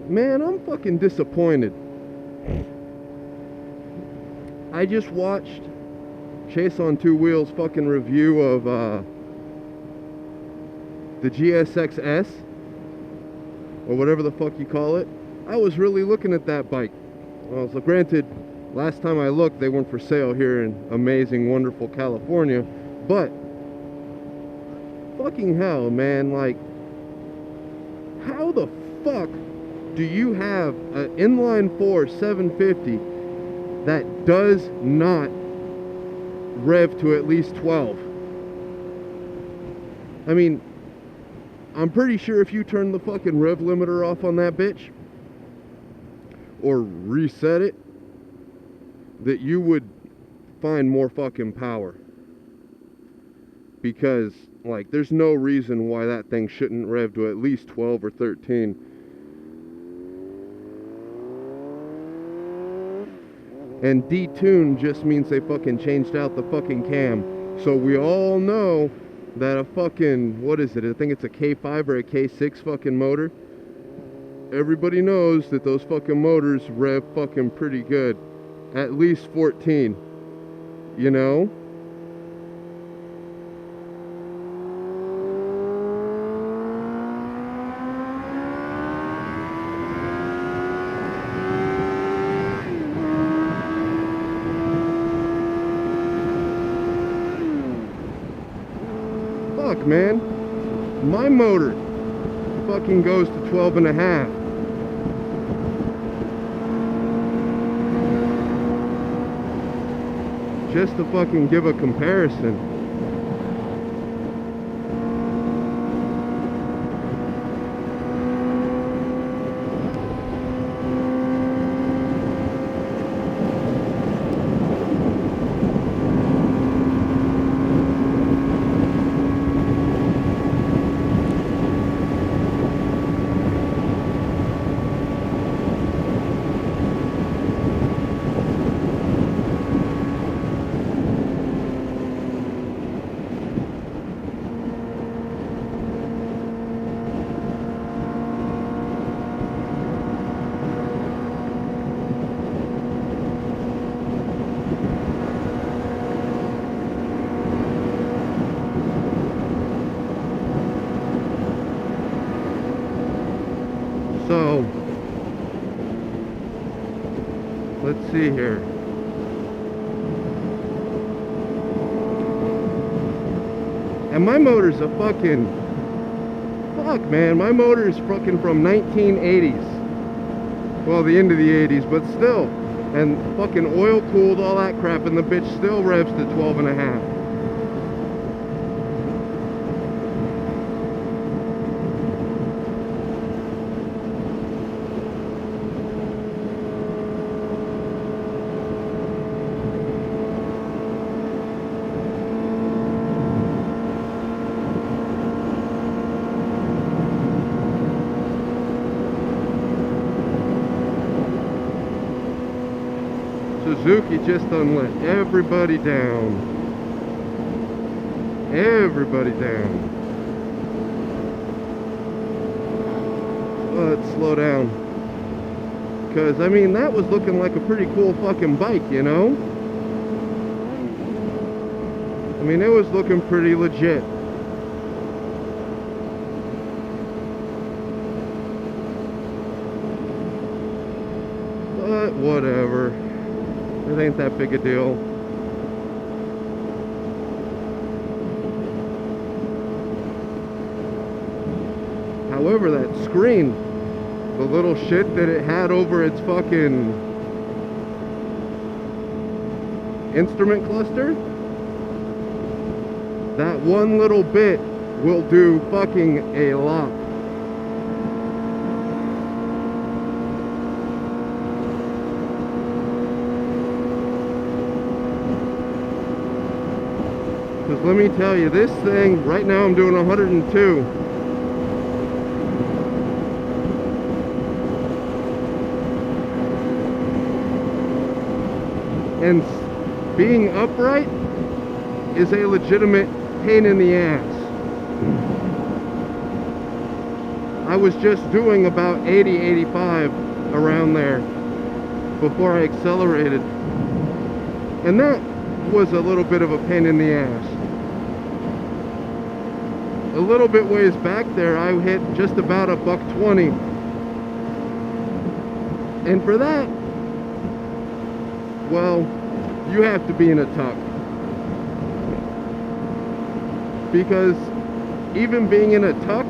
man, I'm fucking disappointed. I just watched Chaseontwowheels fucking review of the GSX-S, or whatever the fuck you call it. I was really looking at that bike. Well, so granted, last time I looked, they weren't for sale here in amazing, wonderful California, but fucking hell, man, like, how the fuck do you have an inline 4 750 that does not rev to at least 12? I mean, I'm pretty sure if you turn the fucking rev limiter off on that bitch, or reset it, that you would find more fucking power. Because, like, there's no reason why that thing shouldn't rev to at least 12 or 13. And detune just means they fucking changed out the fucking cam. So we all know that a fucking, what is it? I think it's a K5 or a K6 fucking motor. Everybody knows that those fucking motors rev fucking pretty good. At least 14. You know? Fuck, man. My motor fucking goes to 12 and a half. Just to fucking give a comparison. So, let's see here. And my motor's a fucking, fuck, man, my motor is fucking from 1980s. Well, the end of the 80s, but still. And fucking oil cooled, all that crap, and the bitch still revs to 12 and a half. Suzuki just done let everybody down. Everybody down. Let's slow down. Because, I mean, that was looking like a pretty cool fucking bike, you know? I mean, it was looking pretty legit. But, whatever. It ain't that big a deal. However, that screen, the little shit that it had over its fucking instrument cluster, that one little bit will do fucking a lot. Because let me tell you, this thing, right now I'm doing 102. And being upright is a legitimate pain in the ass. I was just doing about 80, 85 around there before I accelerated. And that was a little bit of a pain in the ass. A little bit ways back there, I hit just about a $120. And for that, well, you have to be in a tuck. Because even being in a tuck,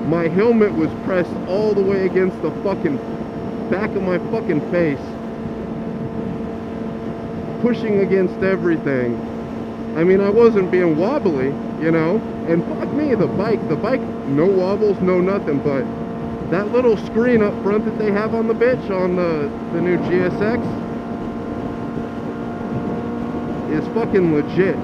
my helmet was pressed all the way against the fucking back of my fucking face, pushing against everything. I mean, I wasn't being wobbly, you know, and fuck me, the bike, no wobbles, no nothing, but that little screen up front that they have on the bitch, on the new GSX, is fucking legit.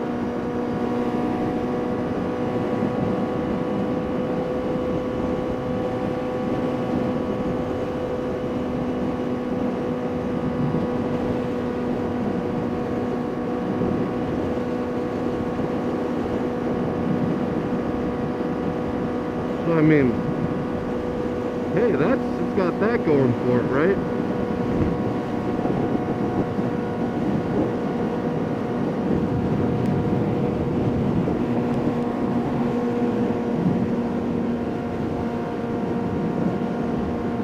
So I mean, hey, it's got that going for it, right?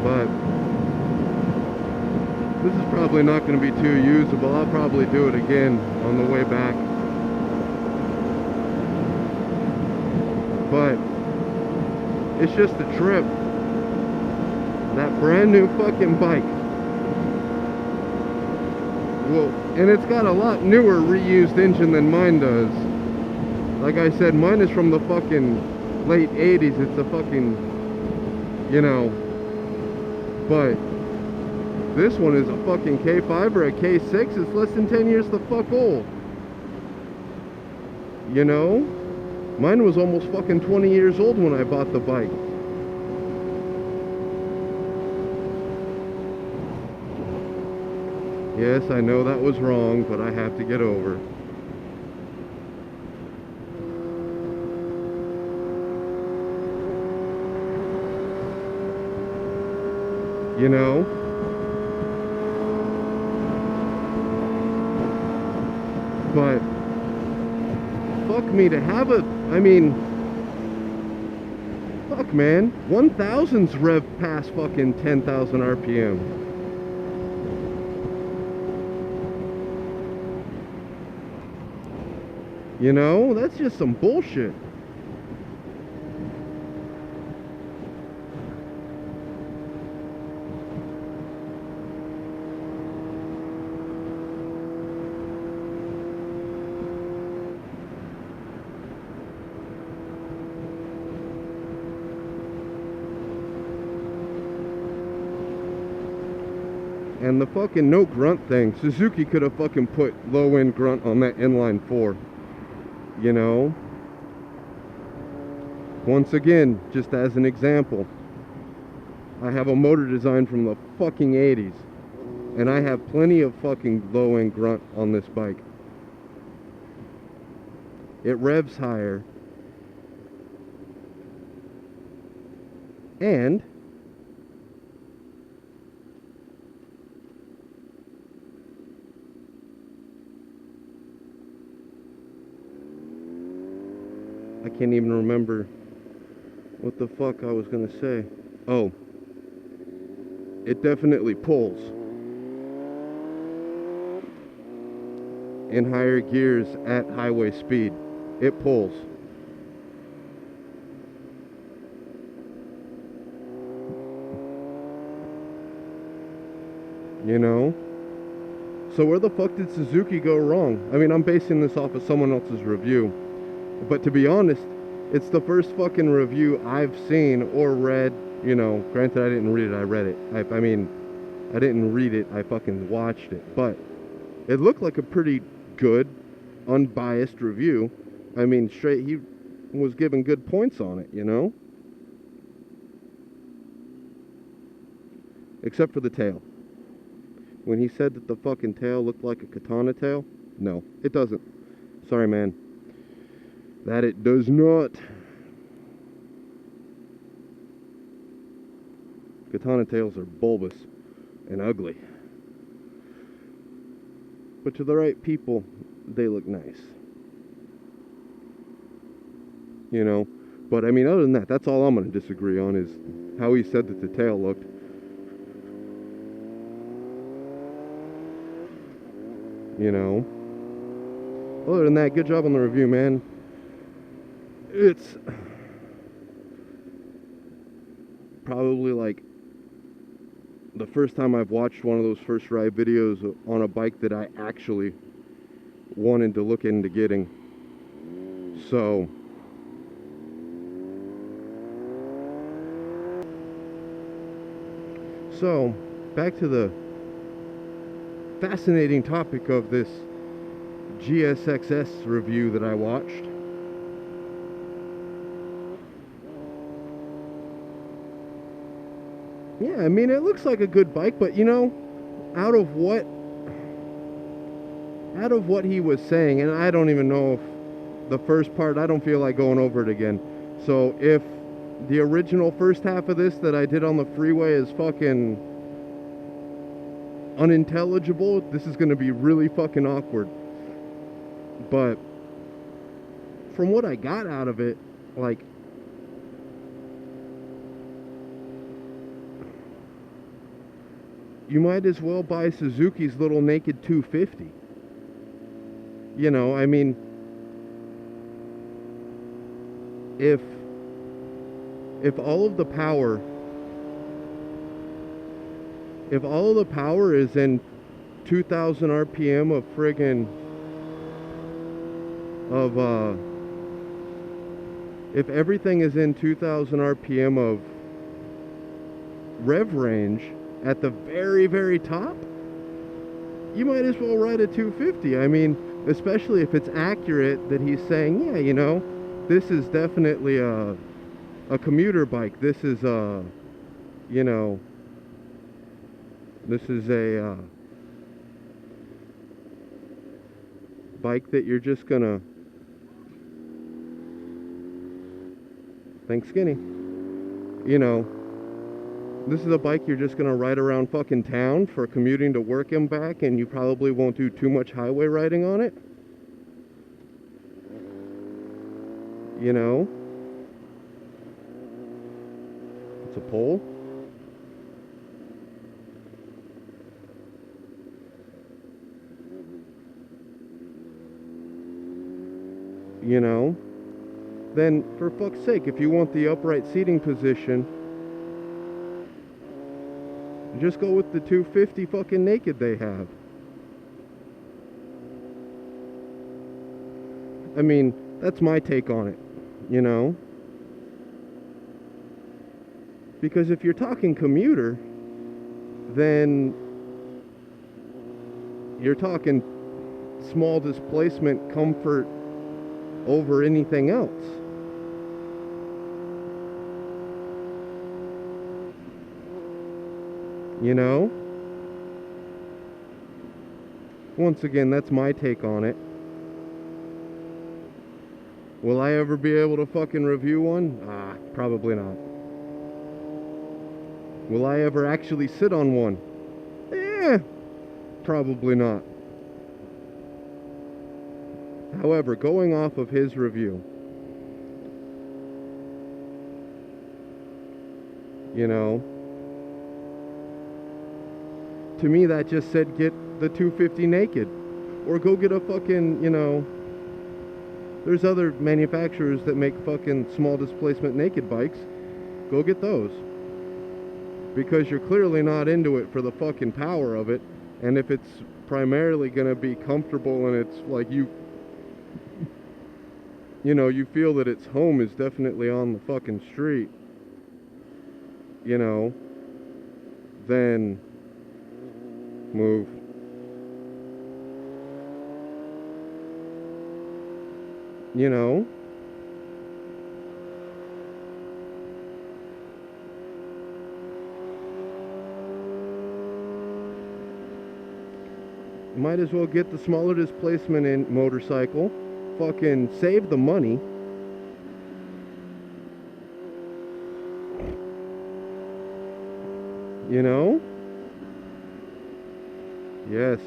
But this is probably not going to be too usable. I'll probably do it again on the way back. But it's just a trip. That brand new fucking bike. Well, and it's got a lot newer reused engine than mine does. Like I said, mine is from the fucking late 80s. It's a fucking, you know, but this one is a fucking K5 or a K6. It's less than 10 years the fuck old. You know? Mine was almost fucking 20 years old when I bought the bike. Yes, I know that was wrong, but I have to get over. You know? But fuck me, to have a, I mean, fuck man, 1000s rev past fucking 10,000 RPM. You know, that's just some bullshit. And the fucking no grunt thing, Suzuki could have fucking put low end grunt on that inline 4. You know? Once again, just as an example, I have a motor design from the fucking 80s. And I have plenty of fucking low end grunt on this bike. It revs higher. And I can't even remember what the fuck I was gonna say. Oh, it definitely pulls in higher gears at highway speed. It pulls. You know? So where the fuck did Suzuki go wrong? I mean, I'm basing this off of someone else's review. But to be honest, it's the first fucking review I've seen or read, you know, granted I didn't read it, I read it. I mean, I didn't read it, I fucking watched it. But it looked like a pretty good, unbiased review. I mean, straight, he was giving good points on it, you know? Except for the tail. When he said that the fucking tail looked like a katana tail, no, it doesn't. Sorry, man. That it does not. Katana tails are bulbous and ugly. But to the right people, they look nice. You know? But I mean, other than that, that's all I'm going to disagree on is how he said that the tail looked. You know? Other than that, good job on the review, man. It's probably like the first time I've watched one of those first ride videos on a bike that I actually wanted to look into getting. So back to the fascinating topic of this GSX-S review that I watched. Yeah, I mean, it looks like a good bike, but you know, out of what he was saying, and I don't even know if the first part, I don't feel like going over it again. So if the original first half of this that I did on the freeway is fucking unintelligible, this is going to be really fucking awkward. But from what I got out of it, like, you might as well buy Suzuki's little naked 250. You know, I mean, if all of the power is in 2,000 RPM of friggin' if everything is in 2,000 RPM of rev range at the very, very top, you might as well ride a 250. I mean, especially if it's accurate that he's saying, yeah, you know, this is definitely a commuter bike. This is you know, this is a bike that you're just gonna think skinny. You know, this is a bike you're just gonna ride around fucking town for commuting to work and back, and you probably won't do too much highway riding on it. You know? It's a pole. You know? Then, for fuck's sake, if you want the upright seating position, just go with the 250 fucking naked they have. I mean, that's my take on it, you know? Because if you're talking commuter, then you're talking small displacement comfort over anything else. You know? Once again, that's my take on it. Will I ever be able to fucking review one? Probably not. Will I ever actually sit on one? Probably not. However, going off of his review, you know, to me that just said get the 250 naked. Or go get a fucking, you know, there's other manufacturers that make fucking small displacement naked bikes. Go get those. Because you're clearly not into it for the fucking power of it. And if it's primarily gonna be comfortable and it's like you know, you feel that its home is definitely on the fucking street, you know, then move. You know? Might as well get the smaller displacement in motorcycle. Fucking save the money. You know? Yes.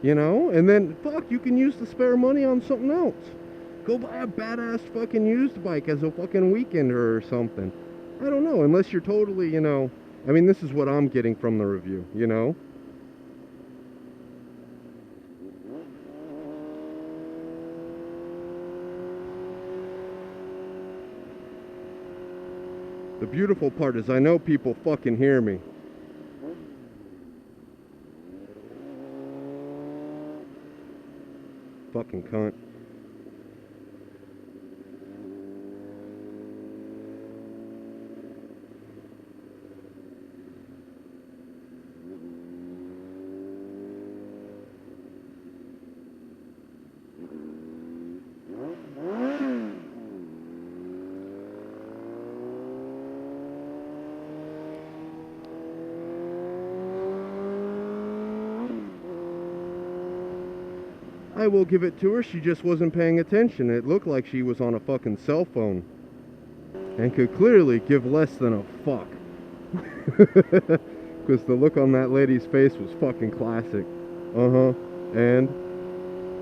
You know? And then, fuck, you can use the spare money on something else. Go buy a badass fucking used bike as a fucking weekender or something. I don't know, unless you're totally, you know... I mean, this is what I'm getting from the review, you know? The beautiful part is I know people fucking hear me. Fucking cunt. I will give it to her, she just wasn't paying attention. It looked like she was on a fucking cell phone. And could clearly give less than a fuck. Because the look on that lady's face was fucking classic. Uh-huh. And...